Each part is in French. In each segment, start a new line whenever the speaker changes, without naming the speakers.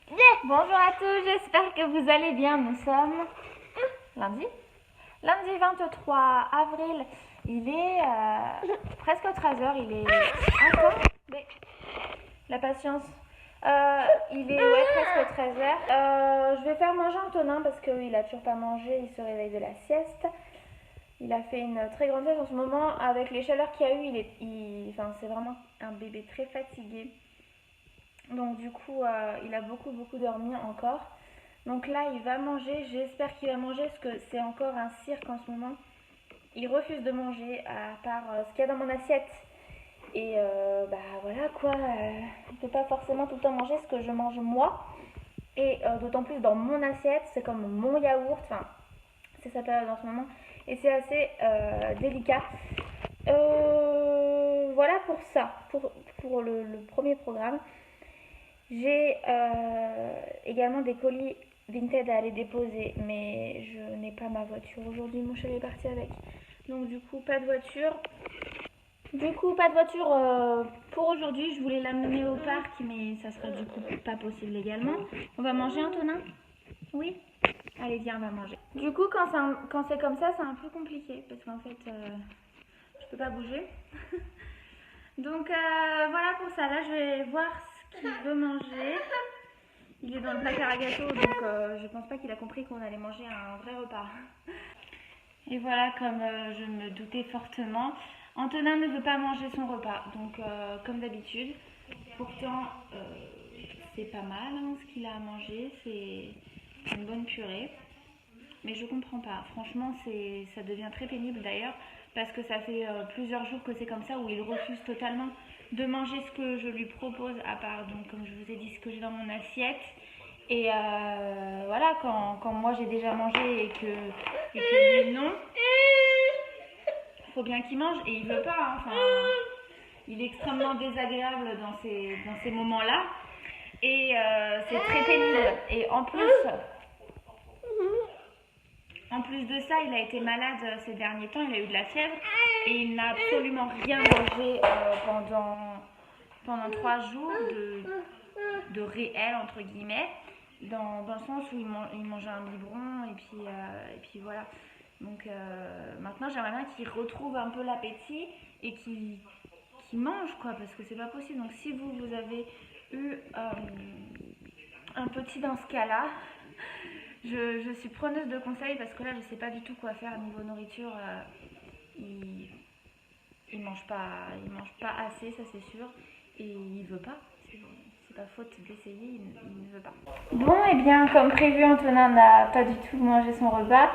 Bonjour à tous, j'espère que vous allez bien. Nous sommes lundi 23 avril. Il est presque 13h. Il est encore... Mais la patience. Il est presque 13h. Je vais faire manger Antonin parce qu'il a toujours pas mangé. Il se réveille de la sieste. Il a fait une très grande sieste en ce moment. Avec les chaleurs qu'il y a eu, c'est vraiment un bébé très fatigué. Donc du coup, il a beaucoup dormi encore. Donc là, il va manger. J'espère qu'il va manger parce que c'est encore un cirque en ce moment. Il refuse de manger à part ce qu'il y a dans mon assiette. Et voilà quoi. Il ne peut pas forcément tout le temps manger ce que je mange moi. Et d'autant plus dans mon assiette, c'est comme mon yaourt. Enfin, c'est sa période en ce moment. Et c'est assez délicat. Voilà pour ça, pour le premier programme. J'ai également des colis Vinted à aller déposer, mais je n'ai pas ma voiture aujourd'hui. Mon chéri est parti avec. Donc du coup, pas de voiture. Pour aujourd'hui. Je voulais l'amener au parc, mais ça sera du coup pas possible également. On va manger, Antonin? Oui? Allez, viens, on va manger. Du coup, quand c'est comme ça, c'est un peu compliqué, parce qu'en fait, je peux pas bouger. Donc voilà pour ça. Là, je vais voir ce qu'il veut manger. Il est dans le placard à gâteaux, donc je pense pas qu'il a compris qu'on allait manger un vrai repas. Et voilà, comme je me doutais fortement, Antonin ne veut pas manger son repas, donc comme d'habitude. Pourtant, c'est pas mal ce qu'il a à manger, c'est une bonne purée. Mais je comprends pas, franchement, ça devient très pénible d'ailleurs, parce que ça fait plusieurs jours que c'est comme ça, où il refuse totalement de manger ce que je lui propose, à part, donc comme je vous ai dit, ce que j'ai dans mon assiette. Et voilà, quand moi j'ai déjà mangé et que lui non, il faut bien qu'il mange, et il veut pas, hein. Enfin, il est extrêmement désagréable dans ces moments-là, et c'est très pénible. Et en plus de ça, il a été malade ces derniers temps, il a eu de la fièvre et il n'a absolument rien mangé pendant 3 jours de réel, entre guillemets, dans le sens où il mangeait un biberon et puis voilà. Donc maintenant, j'aimerais bien qu'il retrouve un peu l'appétit et qu'il mange, quoi, parce que c'est pas possible. Donc si vous avez eu un petit dans ce cas-là, je suis preneuse de conseils, parce que là je sais pas du tout quoi faire niveau nourriture. Il mange pas assez, ça c'est sûr, et il veut pas. C'est pas faute d'essayer, il ne veut pas. Bon, et bien comme prévu, Antonin n'a pas du tout mangé son repas.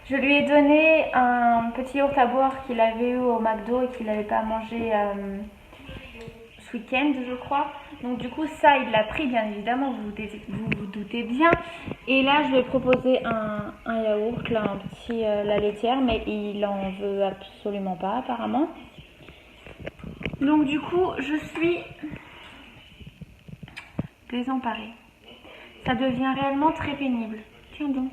Je lui ai donné un petit yaourt à boire qu'il avait eu au McDo et qu'il n'avait pas mangé ce week-end, je crois. Donc du coup ça, il l'a pris, bien évidemment, vous vous doutez bien. Et là je lui ai proposé un yaourt, là, un petit la laitière, mais il en veut absolument pas apparemment. Donc du coup je suis désemparée. Ça devient réellement très pénible. Tiens donc.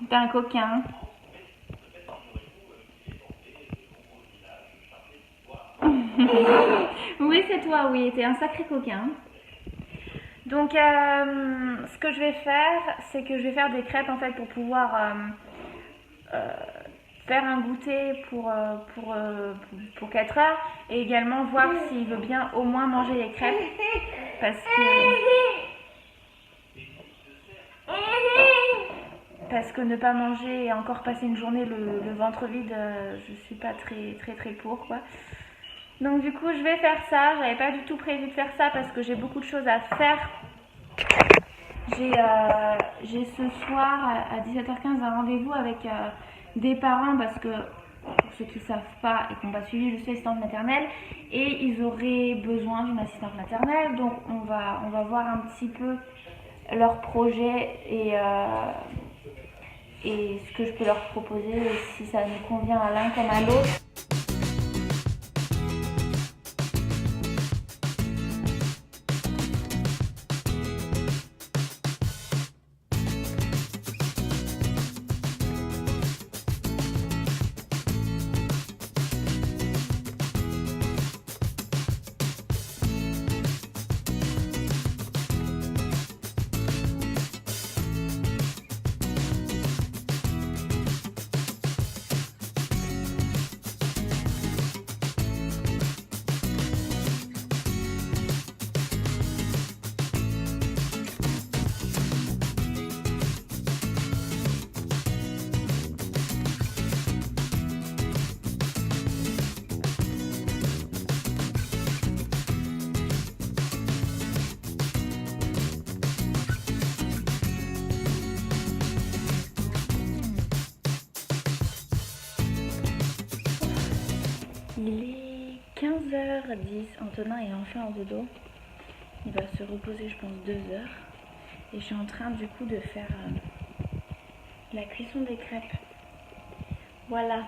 T'es un coquin. Oui, c'est toi, oui, t'es un sacré coquin. Donc, ce que je vais faire, c'est que je vais faire des crêpes, en fait, pour pouvoir faire un goûter pour 4 heures, et également voir s'il veut bien au moins manger les crêpes, parce que ne pas manger et encore passer une journée le ventre vide, je suis pas très pour, quoi. Donc du coup je vais faire ça. J'avais pas du tout prévu de faire ça parce que j'ai beaucoup de choses à faire. J'ai ce soir à 17h15 un rendez-vous avec des parents, parce que pour ceux qui ne savent pas et qui n'ont pas suivi, je suis assistante maternelle et ils auraient besoin d'une assistante maternelle. Donc on va voir un petit peu leur projet et ce que je peux leur proposer, si ça nous convient à l'un comme à l'autre. Il est 15h10, Antonin est enfin au dodo. Il va se reposer je pense 2 heures. Et je suis en train du coup de faire la cuisson des crêpes. Voilà.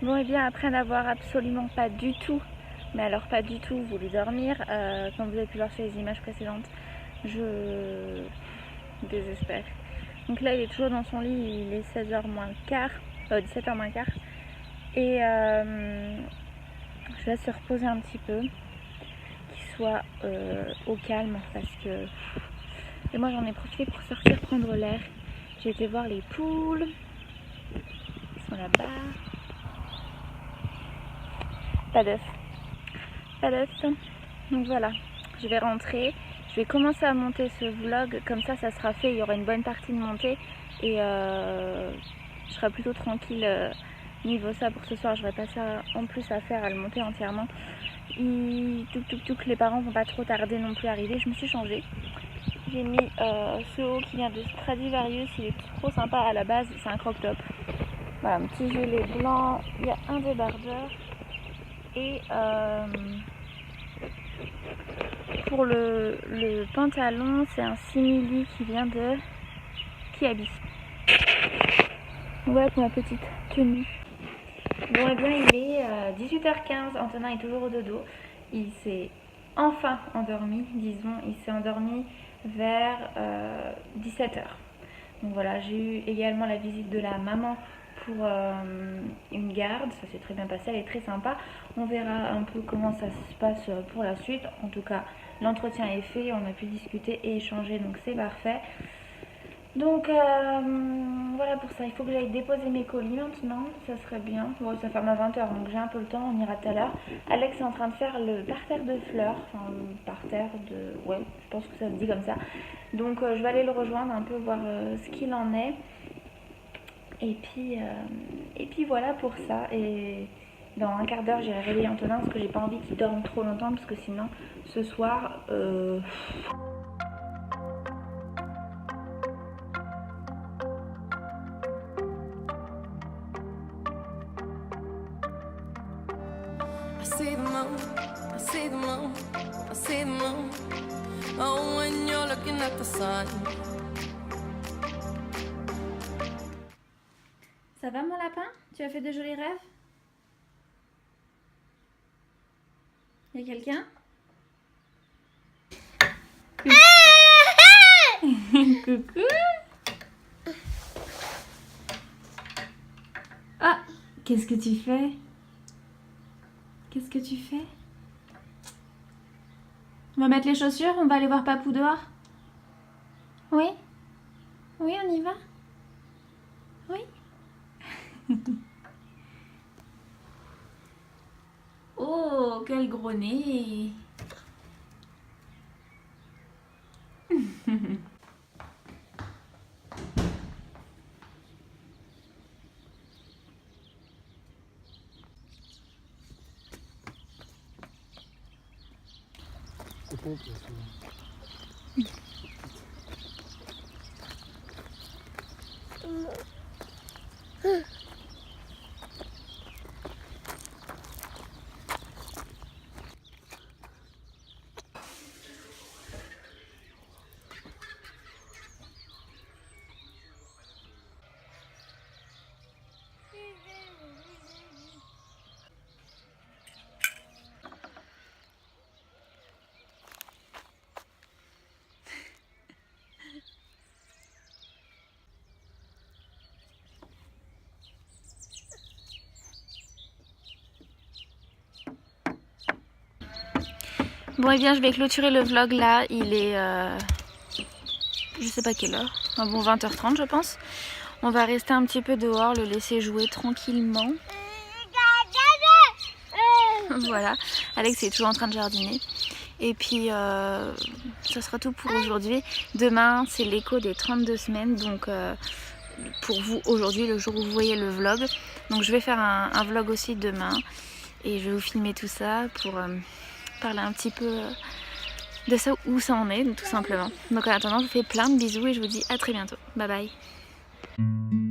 Bon et bien après n'avoir absolument pas du tout, mais alors pas du tout voulu dormir, comme vous avez pu voir sur les images précédentes, je désespère. Donc là il est toujours dans son lit, il est 16h moins le quart, 17h moins le quart. Et je laisse se reposer un petit peu, qu'il soit au calme parce que... Et moi j'en ai profité pour sortir prendre l'air. J'ai été voir les poules, ils sont là-bas. Pas d'œuf. Pas d'œuf. Donc voilà, je vais rentrer. Je vais commencer à monter ce vlog. Comme ça sera fait. Il y aura une bonne partie de montée. Et je serai plutôt tranquille niveau ça pour ce soir. Je n'aurai pas ça en plus à faire, à le monter entièrement. Les parents vont pas trop tarder non plus à arriver. Je me suis changée. J'ai mis ce haut qui vient de Stradivarius. Il est trop sympa à la base. C'est un crop top. Voilà, un petit gilet blanc. Il y a un débardeur. Et pour le pantalon, c'est un simili qui vient de Kiabi. Voilà pour ma petite tenue. Bon et bien il est 18h15, Antonin est toujours au dodo. Il s'est enfin endormi, disons, il s'est endormi vers 17h. Donc voilà, j'ai eu également la visite de la maman pour une garde, ça s'est très bien passé, elle est très sympa. On verra un peu comment ça se passe pour la suite. En tout cas, l'entretien est fait, on a pu discuter et échanger, donc c'est parfait. Donc voilà pour ça, il faut que j'aille déposer mes colis maintenant, ça serait bien. Bon, ça ferme à 20h, donc j'ai un peu le temps, on ira tout à l'heure. Alex est en train de faire le parterre de fleurs, enfin le parterre de... ouais, je pense que ça se dit comme ça. Donc je vais aller le rejoindre un peu, voir ce qu'il en est. Et puis voilà pour ça. Et dans un quart d'heure, j'irai réveiller Antonin parce que j'ai pas envie qu'il dorme trop longtemps parce que sinon, ce soir...
see the moon, I see the moon, I see the moon. Oh, when you're looking at the sun.
Ça va mon lapin? Tu as fait de jolis rêves? Il y a quelqu'un? Coucou. Ah, qu'est-ce que tu fais? Qu'est-ce que tu fais? On va mettre les chaussures, on va aller voir Papou dehors. Oui? Oui, on y va? Oui? Oh, quel gros nez!
C'est pompe là,
Bon et bien je vais clôturer le vlog là, il est je sais pas quelle heure, bon 20h30 je pense. On va rester un petit peu dehors, le laisser jouer tranquillement. Voilà, Alex est toujours en train de jardiner. Et puis ça sera tout pour aujourd'hui. Demain c'est l'écho des 32 semaines, donc pour vous aujourd'hui, le jour où vous voyez le vlog. Donc je vais faire un vlog aussi demain et je vais vous filmer tout ça pour parler un petit peu de ça où ça en est, tout simplement. Donc en attendant, je vous fais plein de bisous et je vous dis à très bientôt. Bye bye.